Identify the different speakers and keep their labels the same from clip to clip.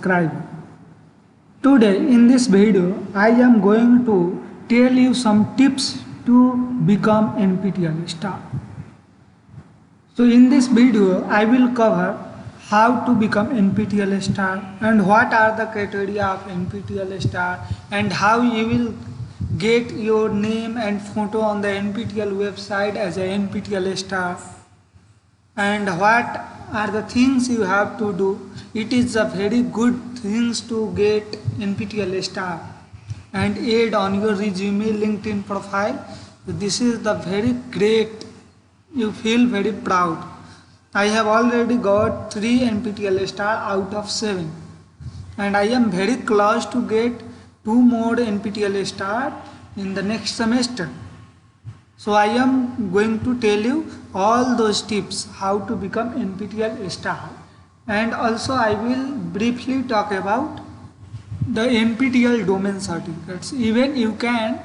Speaker 1: subscriber. Today in this video I am going to tell you some tips to become NPTEL star. So in this video I will cover how to become NPTEL star and what are the criteria of NPTEL star and how you will get your name and photo on the NPTEL website as a NPTEL star and what are the things you have to do. It is a very good things to get NPTEL star and add on your resume, LinkedIn profile. This is the very great, you feel very proud. I have already got 3 NPTEL star out of 7 and I am very close to get 2 more NPTEL star in the next semester. So I am going to tell you all those tips how to become NPTEL star, and also I will briefly talk about the NPTEL domain certificates. Even you can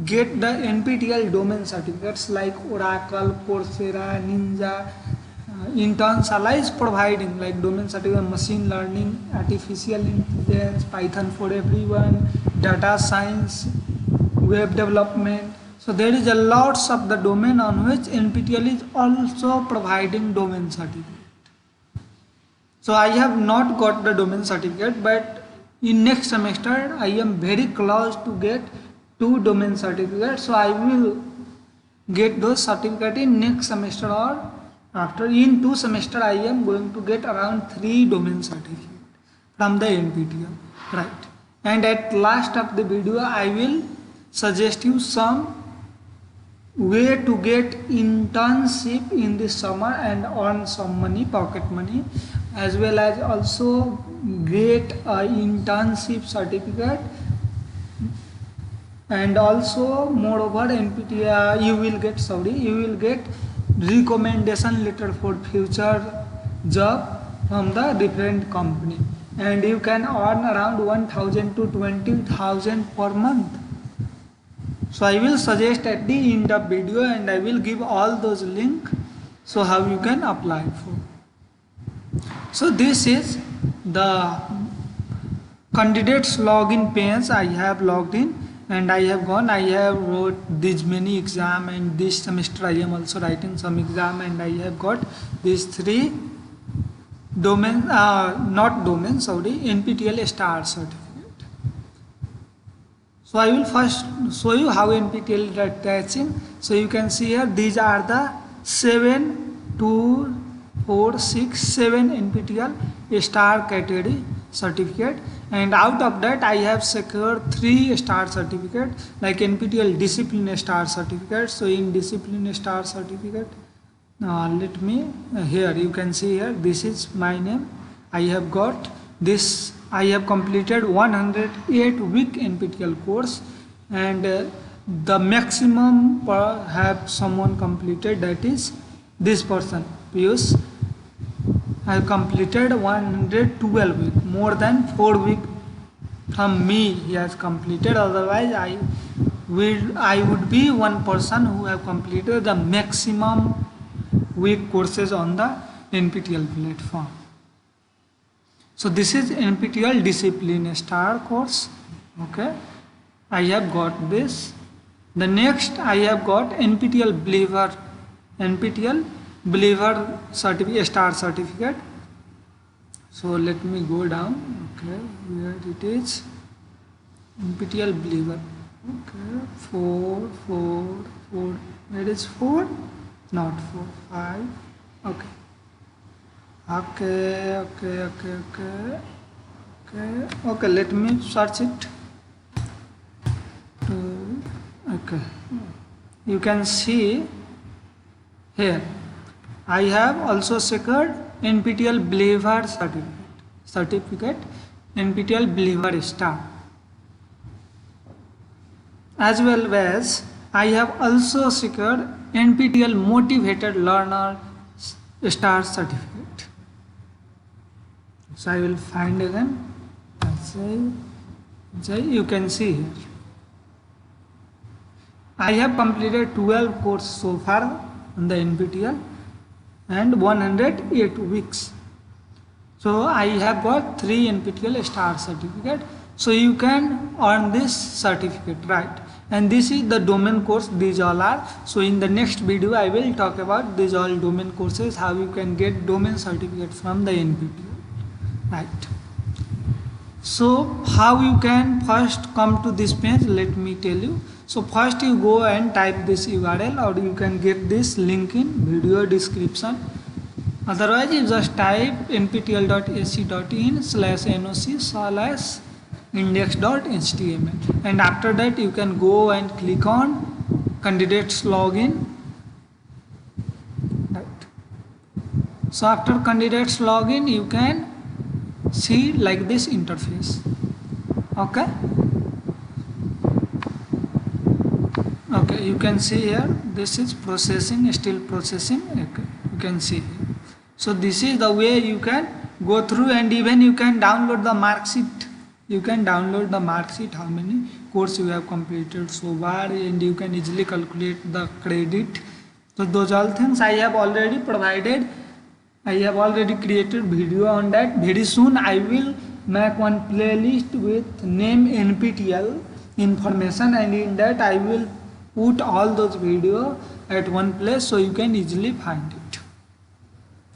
Speaker 1: get the NPTEL domain certificates like Oracle, Coursera, Ninja. Internsala is providing like domain certificate, machine learning, artificial intelligence, Python for everyone, data science, web development. So there is a lots of the domain on which NPTEL is also providing domain certificate. So I have not got the domain certificate, but in next semester I am very close to get 2 domain certificates. So I will get those certificate in next semester or after. In 2 semester I am going to get around 3 domain certificate from the NPTEL, right? And at last of the video I will suggest you some way to get internship in this summer and earn some money, pocket money, as well as also get a internship certificate, and also moreover NPTEL you will get recommendation letter for future job from the different company, and you can earn around 1,000 to 20,000 per month. So I will suggest at the end of video and I will give all those link so how you can apply for. So this is the candidates login page. I have logged in and I have gone. I have wrote these many exam, and this semester I am also writing some exam, and I have got these 3 domain NPTEL star certificate. So I will first show you how NPTEL is attaching. So you can see here these are the 7 NPTEL star category certificate, and out of that I have secured 3 star certificate like NPTEL discipline star certificate. So in discipline star certificate, let me here you can see here this is my name. I have got this. I have completed 108 week NPTEL course, and the maximum have someone completed, that is this person Piyush. I have completed 112 week, more than 4 week from me he has completed. Otherwise I would be one person who have completed the maximum week courses on the NPTEL platform. So this is NPTEL discipline star course. Okay, I have got this. The next I have got NPTEL believer certificate, star certificate. So let me go down. Okay, where it is, NPTEL believer. Okay, 4. Where is 4? Not 4, 5. Okay. Okay, let me search it. Okay, you can see here I have also secured NPTEL believer certificate NPTEL believer star, as well as I have also secured NPTEL motivated learner star certificate. So I will find again. You can see here I have completed 12 courses so far on the NPTEL and 108 weeks. So I have got 3 NPTEL star certificate. So you can earn this certificate, right? And this is the domain course, these all are. So in the next video I will talk about these all domain courses, how you can get domain certificate from the NPTEL, right? So how you can first come to this page, let me tell you. So first you go and type this URL, or you can get this link in video description. Otherwise you just type nptel.ac.in/noc/index.html, and after that you can go and click on candidates login, right? So after candidates login you can see like this interface. Okay, you can see here this is processing, still processing. Okay, you can see here. So this is the way you can go through, and even you can download the mark sheet. You can download the mark sheet, how many course you have completed so far, and you can easily calculate the credit. So those all things I have already provided. I have already created video on that. Very soon I will make one playlist with name NPTEL information, and in that I will put all those video at one place so you can easily find it.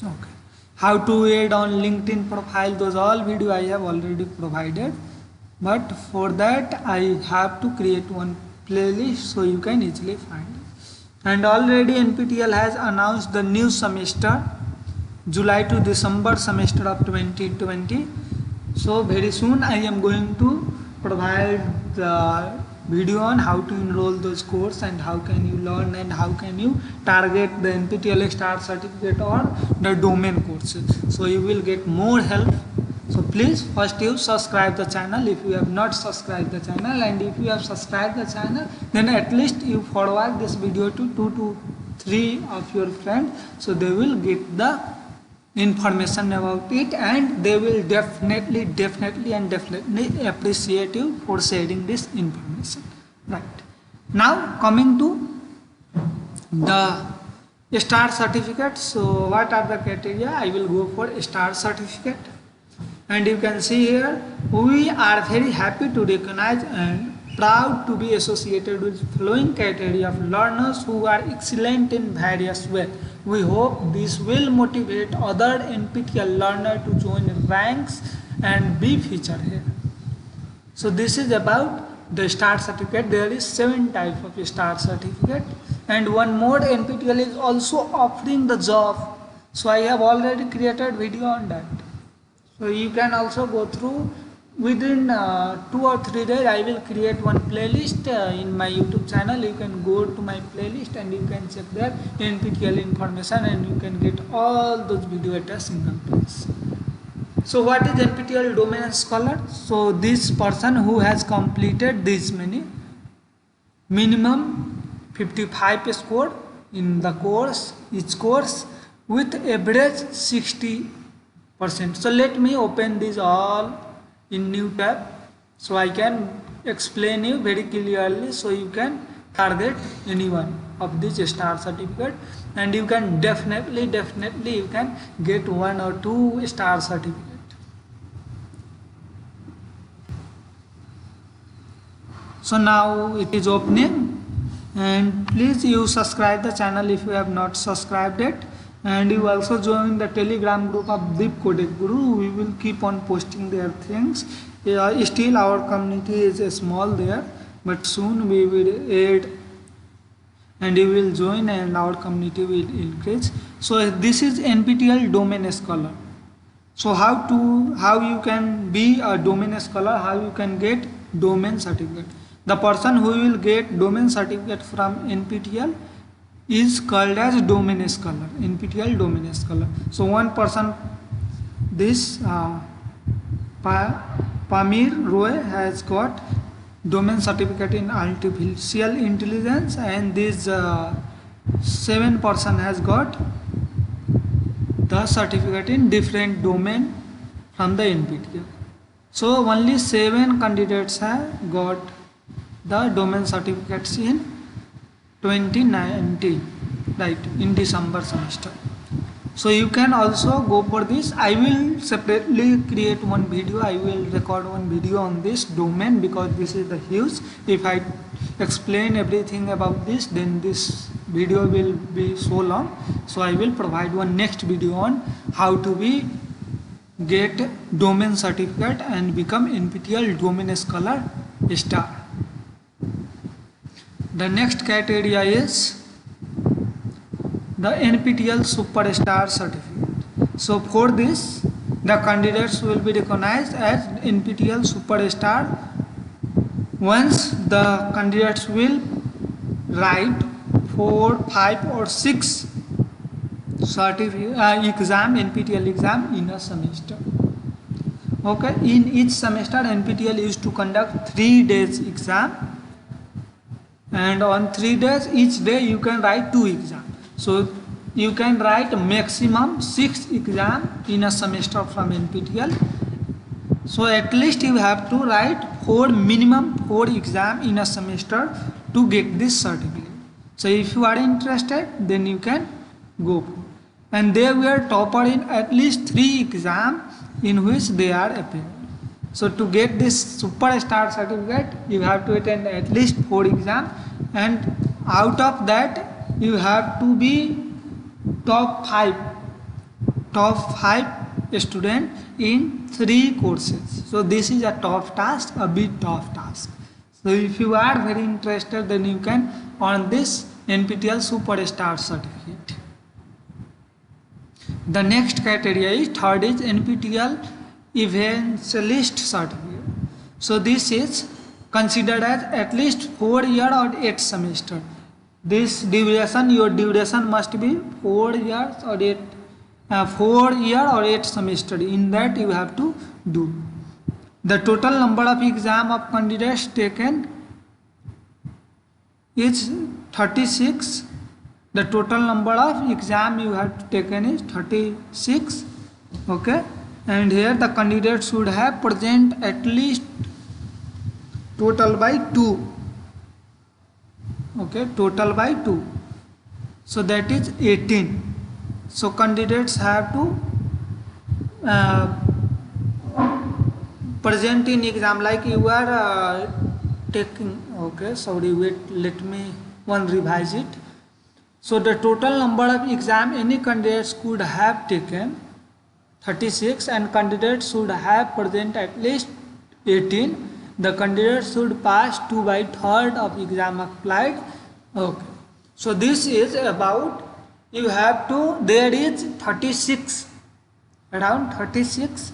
Speaker 1: Okay, how to add on LinkedIn profile, those all video I have already provided, but for that I have to create one playlist so you can easily find it. And already NPTEL has announced the new semester, July to December semester of 2020. So very soon I am going to provide the video on how to enroll those course, and how can you learn, and how can you target the NPTEL star certificate or the domain courses, so you will get more help. So please first you subscribe the channel if you have not subscribed the channel, and if you have subscribed the channel then at least you forward this video to 2 to 3 of your friends, so they will get the information about it, and they will definitely appreciate you for sharing this information, right? Now coming to the star certificate. So what are the criteria? I will go for star certificate, and you can see here we are very happy to recognize and proud to be associated with following criteria of learners who are excellent in various ways. We hope this will motivate other NPTEL learners to join ranks and be featured here. So this is about the star certificate. There is 7 types of star certificate, and one more, NPTEL is also offering the job. So I have already created video on that. So you can also go through. Within 2 or 3 days I will create one playlist in my YouTube channel. You can go to my playlist and you can check there NPTEL information, and you can get all those videos at a single place. So what is NPTEL domain scholar? So this person who has completed this many minimum 55 score in the course, each course, with average 60%. So let me open this all in new tab so I can explain you very clearly, so you can target anyone of this star certificate, and you can definitely you can get 1 or 2 star certificate. So now it is opening, and please you subscribe the channel if you have not subscribed it, and you also join the Telegram group of Deep Codec Guru. We will keep on posting their things. Still our community is small there, but soon we will add, and you will join, and our community will increase. So this is NPTEL domain scholar. So how you can be a domain scholar, how you can get domain certificate. The person who will get domain certificate from NPTEL is called as domain scholar, NPTEL domain scholar. So one person, this Pamir Roy, has got domain certificate in artificial intelligence, and this 7 person has got the certificate in different domain from the NPTEL. So only 7 candidates have got the domain certificates in 2019, right, in December semester. So you can also go for this. I will separately create one video. I will record one video on this domain because this is the huge. If I explain everything about this, then this video will be so long. So I will provide one next video on how to be get domain certificate and become NPTEL domain scholar star. The next criteria is the NPTEL Superstar certificate. So for this, the candidates will be recognized as NPTEL Superstar once the candidates will write 4, 5 or 6 exam, NPTEL exam in a semester. Okay, in each semester NPTEL used to conduct 3 days exam, and on 3 days each day you can write 2 exams. So you can write maximum 6 exams in a semester from NPTEL. So at least you have to write minimum 4 exams in a semester to get this certificate. So if you are interested, then you can go. And they were topper in at least 3 exams in which they are appeared. So to get this superstar certificate, you have to attend at least 4 exams, and out of that you have to be top 5 student in 3 courses. So this is a tough task, a bit tough task. So if you are very interested, then you can earn this NPTEL Superstar certificate. The next criteria is third is NPTEL Evangelist certificate. So this is considered as at least 4 year or 8 semester. This duration, your duration must be 4 years or 8 semester. In that you have to do. The total number of exam of candidates taken is 36. The total number of exam you have taken is 36. Okay, and here the candidate should have present at least total by 2. Okay, total by 2. So that is 18. So candidates have to present in exam like you are taking. Okay, sorry, wait, let me one revise it. So the total number of exam any candidates could have taken 36, and candidates should have present at least 18. The candidate should pass 2 by 3rd of exam applied. Okay, so this is about, you have to, there is 36, around 36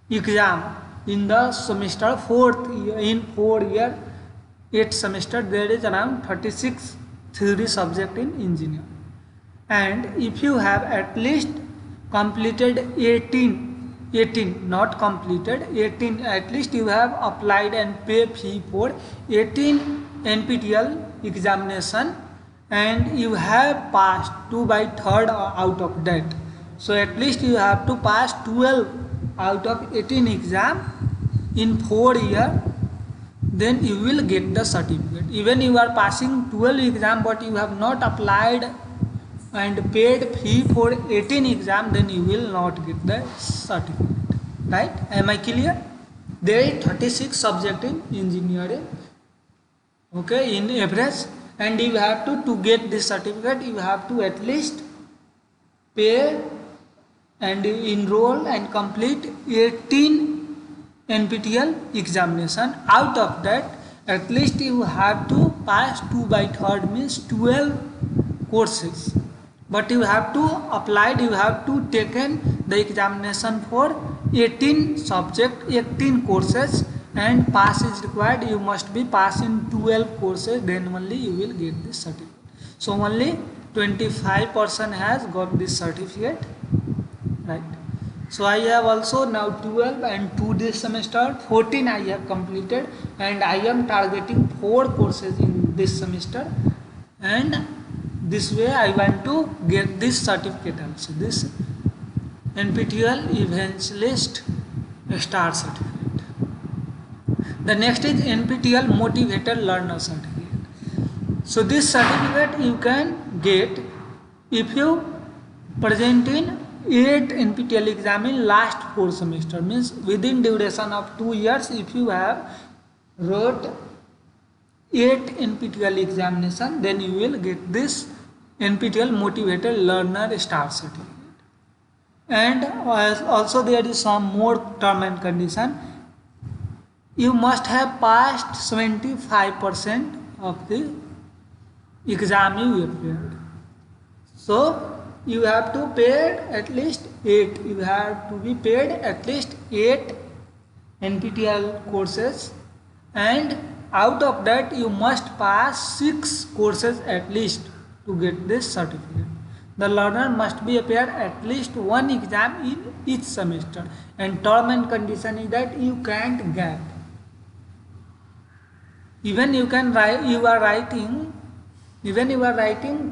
Speaker 1: exam in the semester, 4th year, in 4 year 8 semester there is around 36 theory subject in engineering. And if you have at least completed 18, not completed 18, at least you have applied and pay fee for 18 NPTEL examination, and you have passed 2 by 3rd out of that. So at least you have to pass 12 out of 18 exam in 4 years, then you will get the certificate. Even you are passing 12 exam but you have not applied and paid fee for 18 exam, then you will not get the certificate. Right? Am I clear? There is 36 subject in engineering. Okay, in average, and you have to get this certificate, you have to at least pay and enroll and complete 18 NPTEL examination. Out of that, at least you have to pass 2 by 3rd means 12 courses. But you have to apply, you have to taken the examination for 18 subject, 18 courses, and pass is required. You must be pass in 12 courses, then only you will get this certificate. So only 25% has got this certificate, right? So I have also now 12 and 2 this semester, 14 I have completed, and I am targeting 4 courses in this semester, and this way I want to get this certificate also, this NPTEL Evangelist Star certificate. The next is NPTEL Motivated Learner certificate. So this certificate you can get if you present in 8 NPTEL exam in last 4 semester, means within duration of 2 years if you have wrote 8 NPTEL examination, then you will get this NPTEL Motivated Learner Star certificate. And also there is some more term and condition. You must have passed 75% of the exam you appeared. So you have to pay at least 8. You have to be paid at least 8 NPTEL courses, and out of that you must pass 6 courses at least to get this certificate. The learner must be appeared at least one exam in each semester, and term and condition is that you can't gap. Even you are writing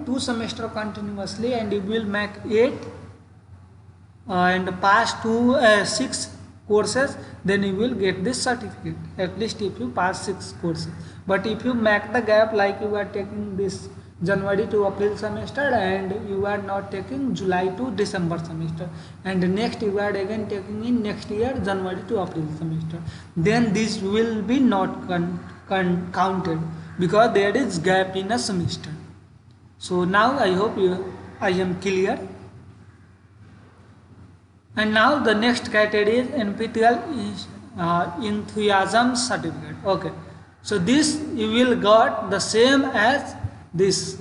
Speaker 1: 2 semester continuously and you will make 8 and pass 6 courses, then you will get this certificate, at least if you pass 6 courses. But if you make the gap, like you are taking this January to April semester and you are not taking July to December semester, and next you are again taking in next year January to April semester, then this will be not counted because there is gap in a semester. So now I hope I am clear. And now the next criteria is NPTEL enthusiasm certificate. Okay, so this you will got the same as this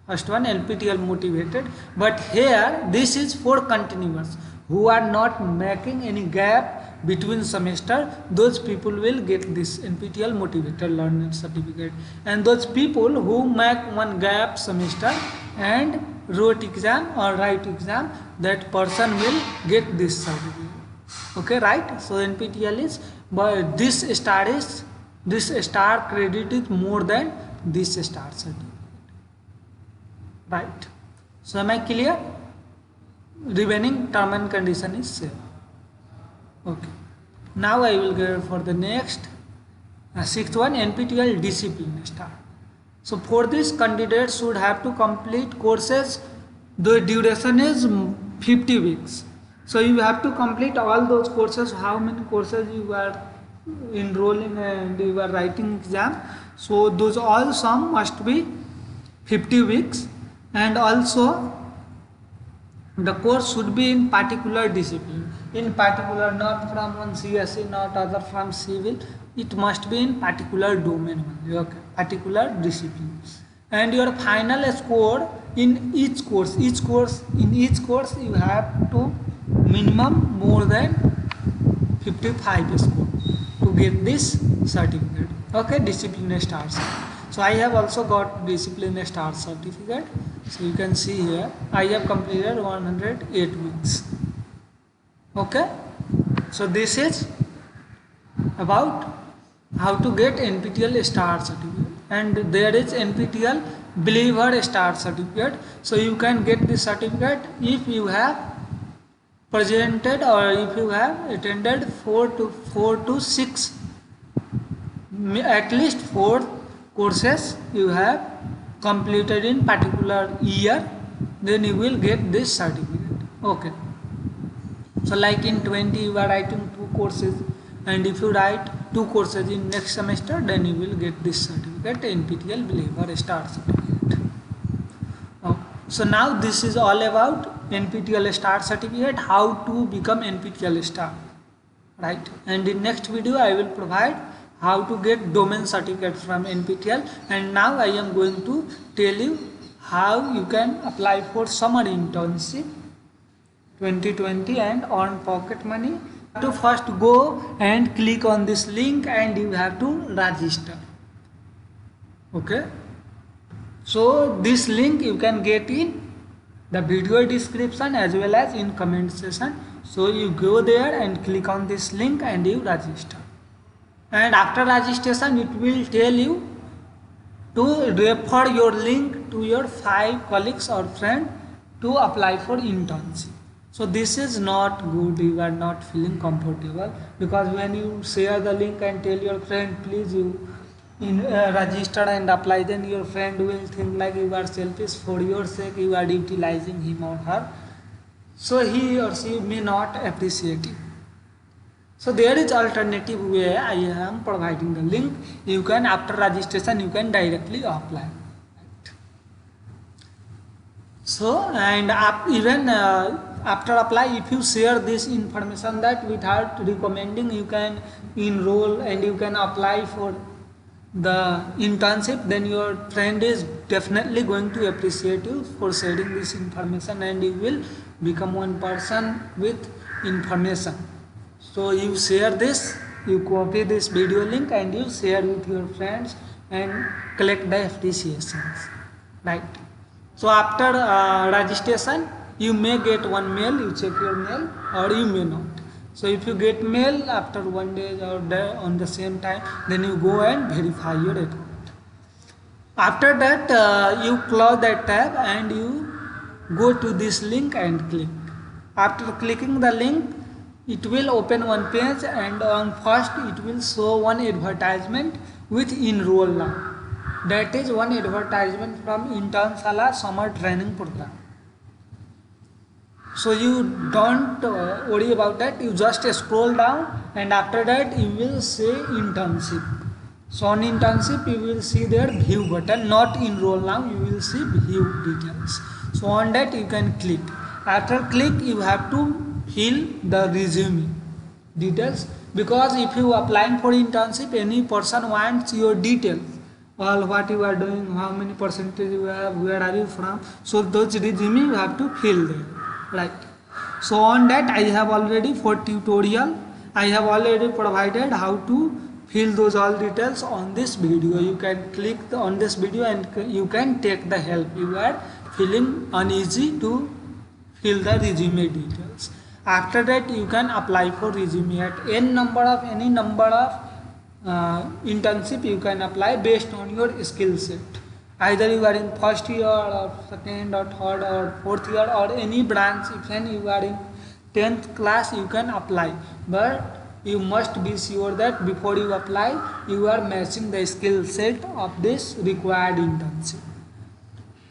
Speaker 1: first one, NPTEL motivated, but here this is for continuous, who are not making any gap between semester, those people will get this NPTEL motivated learner certificate, and those people who make one gap semester and wrote exam or write exam, that person will get this certificate. Okay, right? So NPTEL is, but this star credit is more than this star certificate, right? So am I clear? Remaining term and condition is same. Okay, now I will go for the next sixth one, NPTEL discipline star. So for this, candidates should have to complete courses. The duration is 50 weeks. So you have to complete all those courses. How many courses you are enrolling and you are writing exam? So those all sum must be 50 weeks, and also the course should be in particular discipline. In particular, not from one CSE, not other from civil. It must be in particular domain only. Okay, particular discipline. And your final score in each course you have to minimum more than 55 score to get this certificate. Okay, discipline star certificate. So I have also got discipline star certificate. So you can see here I have completed 108 weeks. Okay, so this is about how to get NPTEL star certificate, and there is NPTEL believer star certificate. So you can get this certificate if you have presented or if you have attended 4 to 6, at least 4 courses you have completed in particular year, then you will get this certificate. Okay, so like in 20 you are writing 2 courses, and if you write 2 courses in next semester, then you will get this certificate, NPTEL believer star certificate. Okay. So now this is all about NPTEL star certificate, how to become NPTEL star, right? And in next video I will provide how to get domain certificate from NPTEL, and now I am going to tell you how you can apply for summer internship 2020 and earn pocket money. To first go and click on this link and you have to register. Okay, so this link you can get in the video description as well as in comment section. So you go there and click on this link and you register, and after registration it will tell you to refer your link to your 5 colleagues or friends to apply for internship. So this is not good, you are not feeling comfortable, because when you share the link and tell your friend please you register and apply, then your friend will think like you are selfish. For your sake you are utilizing him or her, so he or she may not appreciate you. So there is alternative way. I am providing the link. You can, after registration, you can directly apply. Right. So and even after apply, if you share this information that without recommending, you can enroll and you can apply for the internship, then your friend is definitely going to appreciate you for sharing this information, and you will become one person with information. So you share this, you copy this video link and you share with your friends and collect the appreciations, right? So after registration, you may get one mail, you check your mail, or you may not. So if you get mail after 1 day or on the same time, then you go and verify your account. After that, you close that tab and you go to this link and click. After clicking the link, it will open one page, and on first it will show one advertisement with enroll now. That is one advertisement from Internshala summer training program. So you don't worry about that, you just scroll down, and after that you will see internship. So on internship you will see their view button, not enroll now, you will see view details. So on that you can click. After click, you have to fill the resume details, because if you are applying for internship, any person wants your details, all what you are doing, how many percentage you have, where are you from. So those resume you have to fill there, right? So on that I have already for tutorial, I have already provided how to fill those all details on this video. You can click on this video and you can take the help. You are feeling uneasy to fill the resume details. After that you can apply for resume at any number of internship you can apply based on your skill set. Either you are in first year or second or third or fourth year or any branch, even you are in 10th class you can apply, but you must be sure that before you apply you are matching the skill set of this required internship.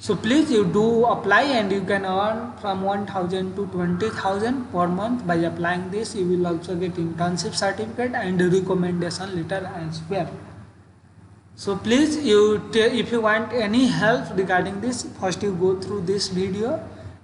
Speaker 1: So please you do apply, and you can earn from 1,000 to 20,000 per month by applying this. You will also get internship certificate and recommendation letter as well. So please if you want any help regarding this, first you go through this video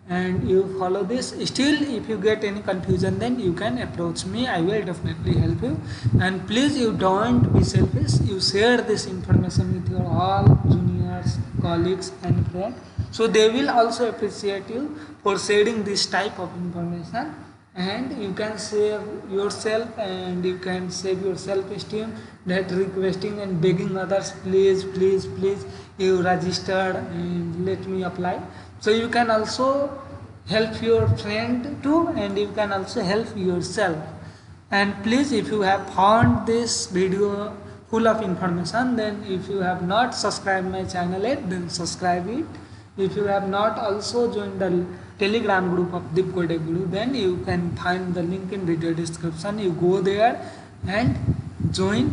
Speaker 1: and you follow this. Still if you get any confusion, then you can approach me, I will definitely help you. And please you don't be selfish, you share this information with your all juniors, colleagues and friends, so they will also appreciate you for sharing this type of information, and you can save yourself and you can save your self-esteem, that requesting and begging others, please please please you register and let me apply. So you can also help your friend too, and you can also help yourself. And please, if you have found this video full of information, then if you have not subscribed my channel yet, then subscribe it. If you have not also joined the Telegram group of Deep Code Guru, then you can find the link in video description. You go there and join.